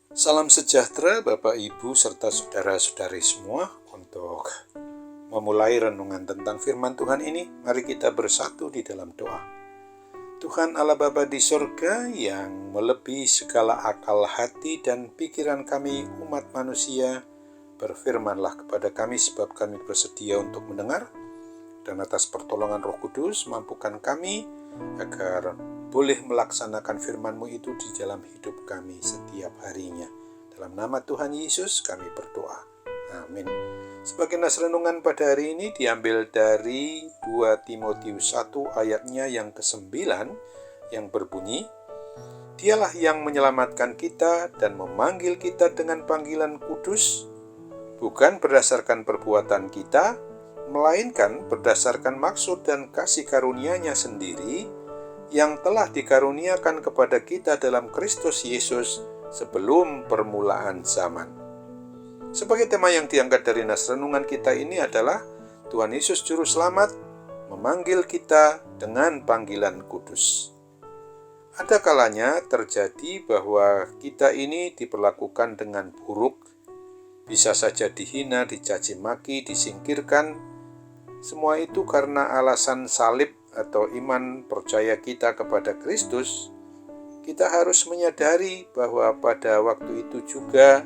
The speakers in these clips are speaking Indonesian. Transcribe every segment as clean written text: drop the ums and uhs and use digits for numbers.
Salam sejahtera Bapak Ibu serta saudara-saudari semua. Untuk memulai renungan tentang firman Tuhan ini, mari kita bersatu di dalam doa. Tuhan Allah Bapa di sorga yang melebihi segala akal hati dan pikiran kami umat manusia, berfirmanlah kepada kami sebab kami bersedia untuk mendengar, dan atas pertolongan Roh Kudus mampukan kami agar boleh melaksanakan firman-Mu itu di dalam hidup kami setiap harinya. Dalam nama Tuhan Yesus kami berdoa. Amin. Sebagai nas renungan pada hari ini diambil dari 2 Timotius 1 ayatnya yang ke-9 yang berbunyi, Dialah yang menyelamatkan kita dan memanggil kita dengan panggilan kudus, bukan berdasarkan perbuatan kita, melainkan berdasarkan maksud dan kasih karunia-Nya sendiri yang telah dikaruniakan kepada kita dalam Kristus Yesus sebelum permulaan zaman. Sebagai tema yang diangkat dari nas renungan kita ini adalah Tuhan Yesus Juru Selamat memanggil kita dengan panggilan kudus. Ada kalanya terjadi bahwa kita ini diperlakukan dengan buruk, bisa saja dihina, dicaci maki, disingkirkan. Semua itu karena alasan salib atau iman percaya kita kepada Kristus. Kita harus menyadari bahwa pada waktu itu juga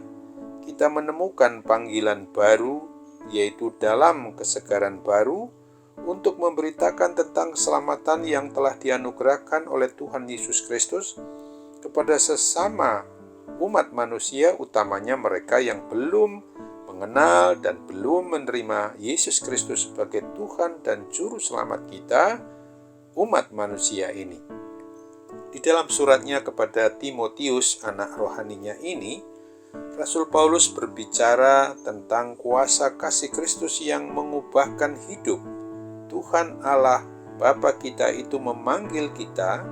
kita menemukan panggilan baru, yaitu dalam kesegaran baru, untuk memberitakan tentang keselamatan yang telah dianugerahkan oleh Tuhan Yesus Kristus kepada sesama umat manusia, utamanya mereka yang belum mengenal dan belum menerima Yesus Kristus sebagai Tuhan dan Juru Selamat kita, umat manusia ini. Di dalam suratnya kepada Timotius, anak rohaninya ini, Rasul Paulus berbicara tentang kuasa kasih Kristus yang mengubahkan hidup. Tuhan Allah Bapa kita itu memanggil kita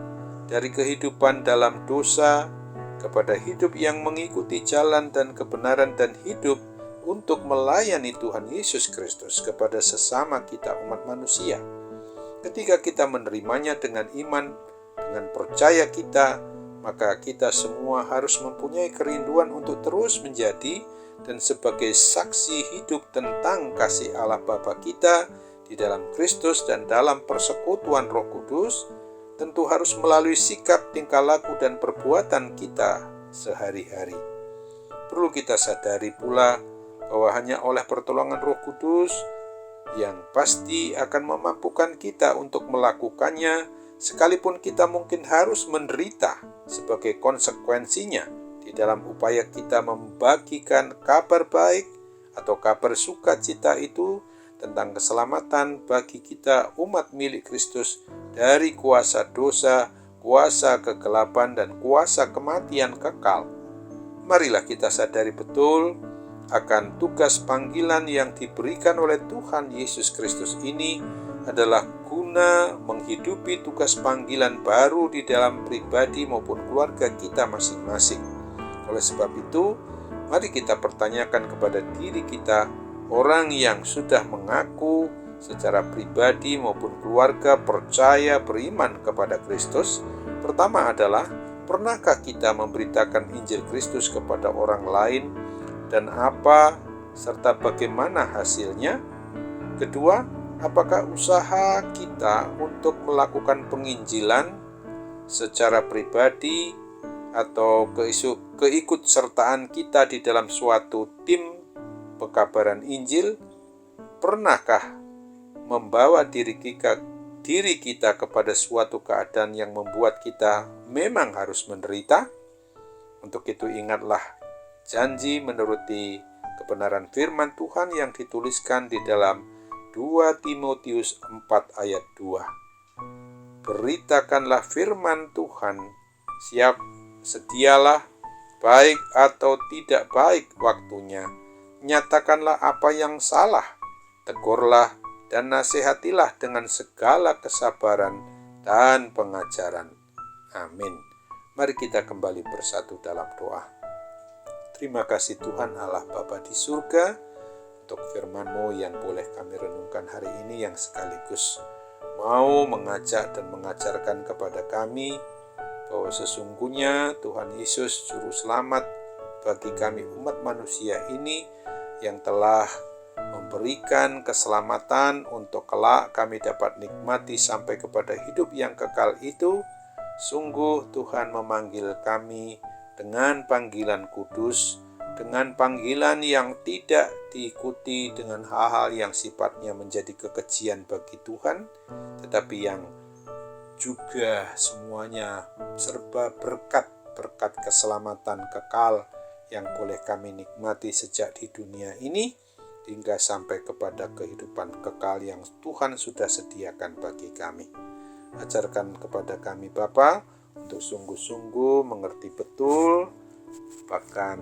dari kehidupan dalam dosa kepada hidup yang mengikuti jalan dan kebenaran dan hidup untuk melayani Tuhan Yesus Kristus kepada sesama kita umat manusia. Ketika kita menerimanya dengan iman, dengan percaya kita, maka kita semua harus mempunyai kerinduan untuk terus menjadi dan sebagai saksi hidup tentang kasih Allah Bapa kita di dalam Kristus dan dalam persekutuan Roh Kudus, tentu harus melalui sikap, tingkah laku, dan perbuatan kita sehari-hari. Perlu kita sadari pula bahwa hanya oleh pertolongan Roh Kudus yang pasti akan memampukan kita untuk melakukannya, sekalipun kita mungkin harus menderita sebagai konsekuensinya di dalam upaya kita membagikan kabar baik atau kabar sukacita itu tentang keselamatan bagi kita umat milik Kristus dari kuasa dosa, kuasa kegelapan, dan kuasa kematian kekal. Marilah kita sadari betul akan tugas panggilan yang diberikan oleh Tuhan Yesus Kristus ini adalah guna menghidupi tugas panggilan baru di dalam pribadi maupun keluarga kita masing-masing. Oleh sebab itu, mari kita pertanyakan kepada diri kita, orang yang sudah mengaku secara pribadi maupun keluarga percaya beriman kepada Kristus. Pertama adalah, pernahkah kita memberitakan Injil Kristus kepada orang lain, dan apa serta bagaimana hasilnya? Kedua, apakah usaha kita untuk melakukan penginjilan secara pribadi atau keikutsertaan kita di dalam suatu tim pekabaran Injil, pernahkah membawa diri kita kepada suatu keadaan yang membuat kita memang harus menderita? Untuk itu ingatlah janji menuruti kebenaran firman Tuhan yang dituliskan di dalam 2 Timotius 4 ayat 2. Beritakanlah firman Tuhan, sedialah baik atau tidak baik waktunya. Nyatakanlah apa yang salah, tegurlah dan nasihatilah dengan segala kesabaran dan pengajaran. Amin. Mari kita kembali bersatu dalam doa. Terima kasih Tuhan Allah Bapa di surga untuk firman-Mu yang boleh kami renungkan hari ini, yang sekaligus mau mengajak dan mengajarkan kepada kami bahwa sesungguhnya Tuhan Yesus Juru Selamat bagi kami umat manusia ini yang telah memberikan keselamatan untuk kelak kami dapat nikmati sampai kepada hidup yang kekal itu. Sungguh Tuhan memanggil kami dengan panggilan kudus, dengan panggilan yang tidak diikuti dengan hal-hal yang sifatnya menjadi kekejian bagi Tuhan, tetapi yang juga semuanya serba berkat keselamatan kekal yang boleh kami nikmati sejak di dunia ini hingga sampai kepada kehidupan kekal yang Tuhan sudah sediakan bagi kami. Ajarkan kepada kami Bapa untuk sungguh-sungguh mengerti betul, bahkan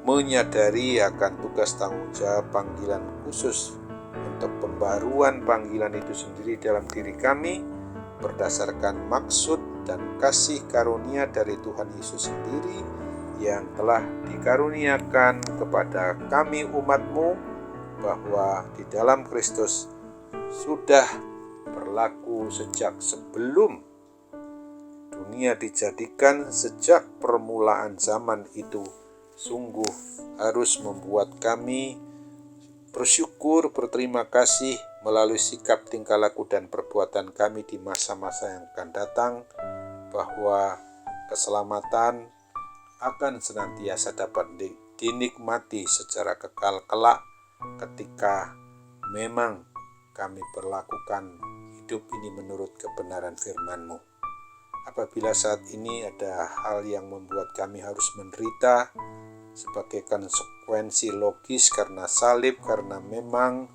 menyadari akan tugas tanggung jawab panggilan khusus untuk pembaruan panggilan itu sendiri dalam diri kami berdasarkan maksud dan kasih karunia dari Tuhan Yesus sendiri yang telah dikaruniakan kepada kami umat-Mu, bahwa di dalam Kristus sudah berlaku sejak sebelum dunia dijadikan, sejak permulaan zaman itu. Sungguh harus membuat kami bersyukur, berterima kasih melalui sikap, tingkah laku, dan perbuatan kami di masa-masa yang akan datang, bahwa keselamatan akan senantiasa dapat dinikmati secara kekal kelak ketika memang kami berlakukan hidup ini menurut kebenaran firman-Mu. Apabila saat ini ada hal yang membuat kami harus menderita sebagai konsekuensi logis karena salib, karena memang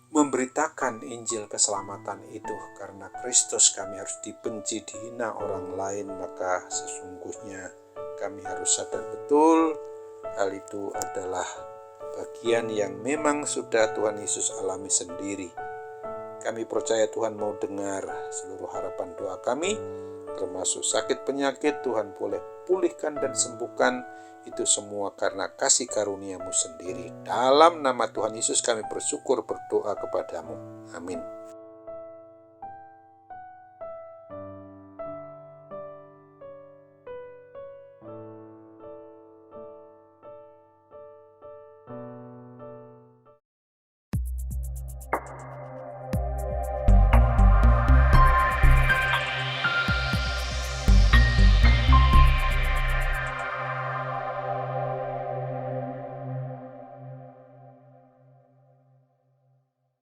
memberitakan Injil keselamatan itu, karena Kristus kami harus dibenci, dihina orang lain, maka sesungguhnya kami harus sadar betul hal itu adalah bagian yang memang sudah Tuhan Yesus alami sendiri. Kami percaya Tuhan mau dengar seluruh harapan doa kami, termasuk sakit penyakit. Tuhan boleh pulihkan dan sembuhkan itu semua karena kasih karunia-Mu sendiri. Dalam nama Tuhan Yesus kami bersyukur berdoa kepadamu. Amin.